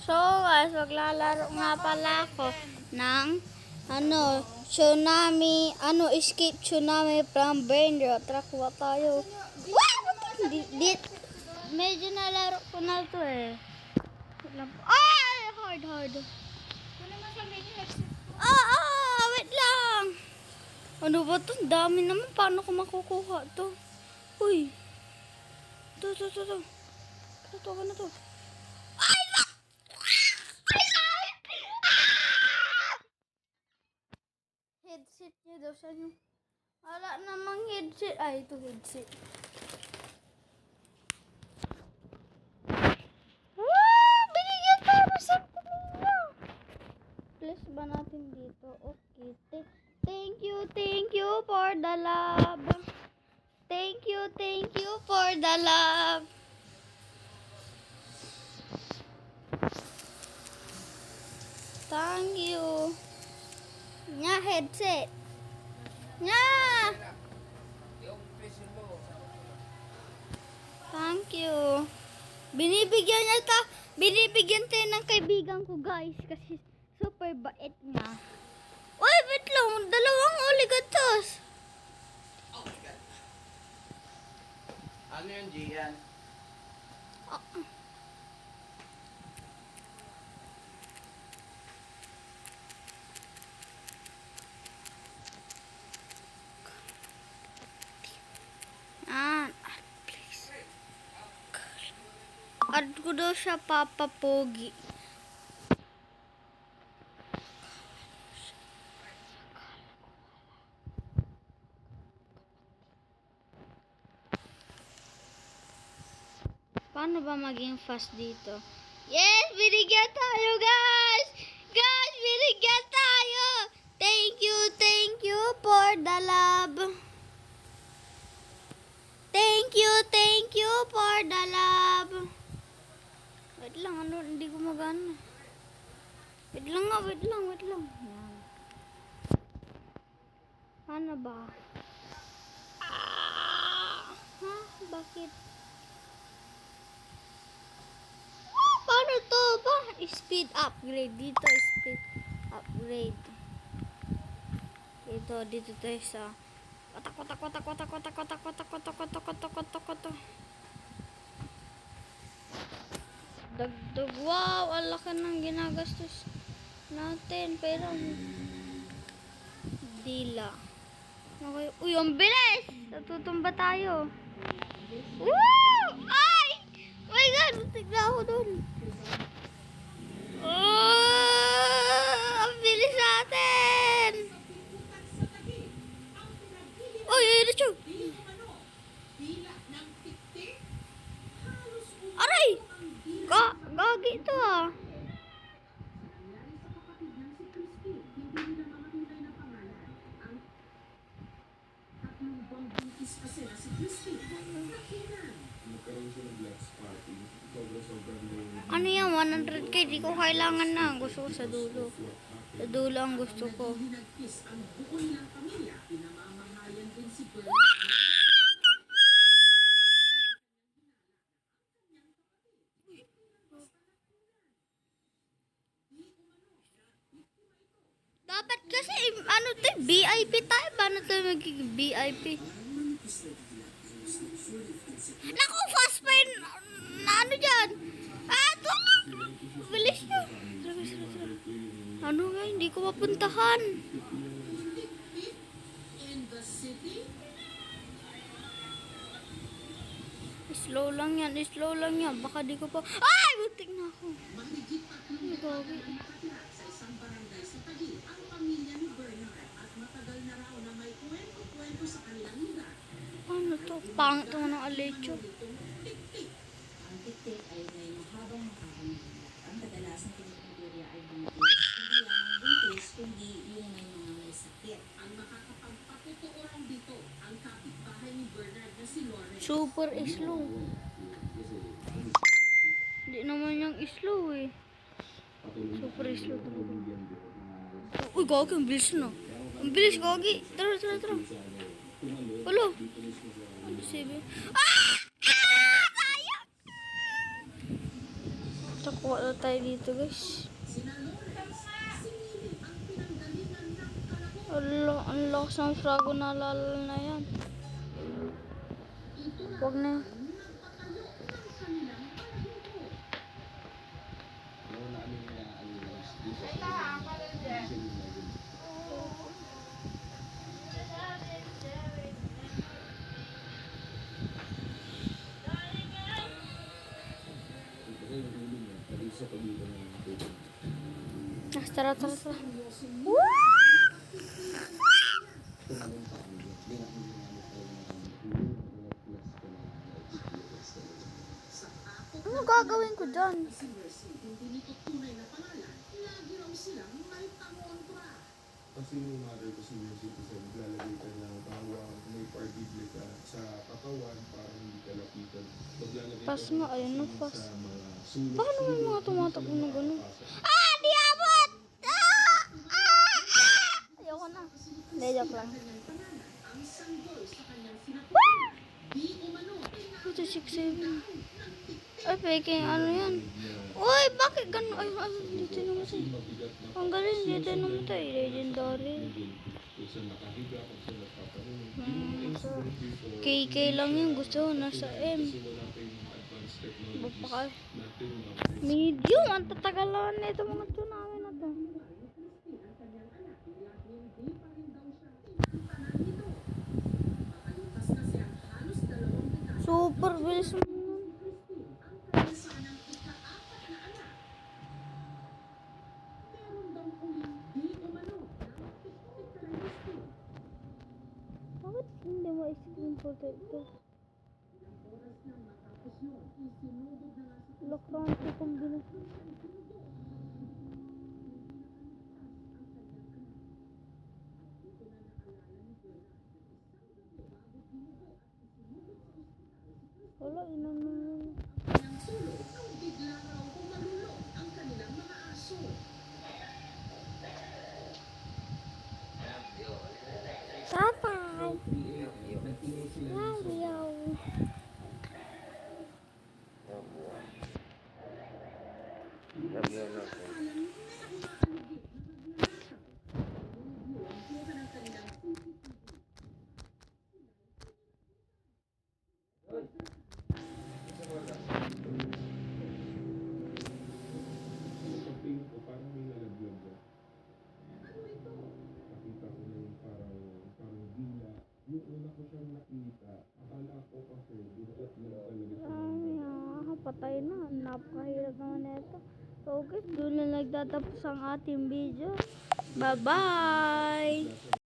So guys, maglalaro nga pala ako ng tsunami, escape tsunami from brain rot. Tara, kuha tayo. Medyo nalaro ko na to eh. Ay, hard. Wait lang. Ano ba to? Dami naman. Paano ko makukuha to? Uy. Ito. Ano to? Ay, headset niya daw sa inyo. Wala namang headset. Ay, ito headset. Binigyan tayo sa kanila. Please ba natin dito? Okay. Thank you for the love. Thank you for the love. Thank you. Nga headset. Nga. Thank you. Binibigyan tayo ng kaibigan ko guys kasi super bait niya. Uy, wait lang. Dalawang oligatos. Oh my God. Ano yun, Gian? Please. Add ko daw siya Papa Pogi. Paano ba maging fast dito? Yes! Binigyan tayo, guys! Guys, binigyan tayo! Thank you for the love. Thank you for the love. Wait lang, hindi gumagana. Wait lang. Yan. Ano ba? Bakit? Paano to ba? Speed upgrade. Dito, speed upgrade. Dito tayo sa kota. Dagdag. Wow, ang laki ng ginagastos natin. Pero dila. Okay. Uy, ang bilis! Natutumba tayo. Woo! Ay! Oh my God! Tignan ako dun. Ang bilis natin! Uy, Richo! Aray! Gagi ito ah. Ano yan? 100k? Di ko kailangan na. Gusto ko sa dulo. Sa dulo ang gusto ko. Dapat kasi, VIP tayo. Paano tayo magiging VIP? Naku, fast pain! Ano dyan? Ito! Bilis nyo. Ano nga, hindi ko mapuntahan. Slow lang yan. Baka di ko pa... Ay! Butik na ako. Ay, gagi. Ano to? Pangit naman ng alecho. Ang tiktik ay may mahabang makakamit. Ang kadalasan pinipindirya ay buntis. Hindi lamang buntis, kundi yung may sakit. Ang makakapagpatutuorang dito, ang kapitbahay ni Bernard na si Lawrence. Super slow. Hindi naman yung slow eh. Super slow talaga. Uy, gagi, ang bilis na. Ang bilis, gagi. Tara. Ulo. Ano, 7? Sayang! Takuha na tayo dito, guys. Ang lakas ng frago na lalo na yan. Huwag na. Tara. Ano gagawin ko dyan? Kasi yung mother ko senior citizen, lalagay ka ng bawang, may pardidli ka sa katawan para hindi ka lapitan. Maglalagay Pas ka nga, ng ayun, no, vaccine pas. sa mga sulok. Paano may mga tumatakbo na gano'n? Ah! Di abot! Ayoko na. Hindi, joke lang. Ito, 6-7. Ay, peking ano yan? Uy, bakit gano'n? Ay, dito namatay. Ang galing, dito namatay. Legendary. Kung saan nakahiga, kung saan nagpaparoon. KK lang yun. Gusto ko nasa M. Kasi wala pa yung mga advanced technologies Bapakal. natin. Medium. Ang tatagalan na ito mga tsunami na to. Super bilis mo. Bakit hindi mo i-screen protect ito? Lakrante kombinasyon. Wala, inanong. Tatay! Ayaw. Pagtingin ko, parang may nalagyan ko. Nakita ko na yung parang dila. Yung una ko siyang nakita, akala ko kasi bigat lang talaga siya ng baga. Patay na. Napakahirap naman ito. So guys, doon na nagtatapos ang ating video. Bye-bye!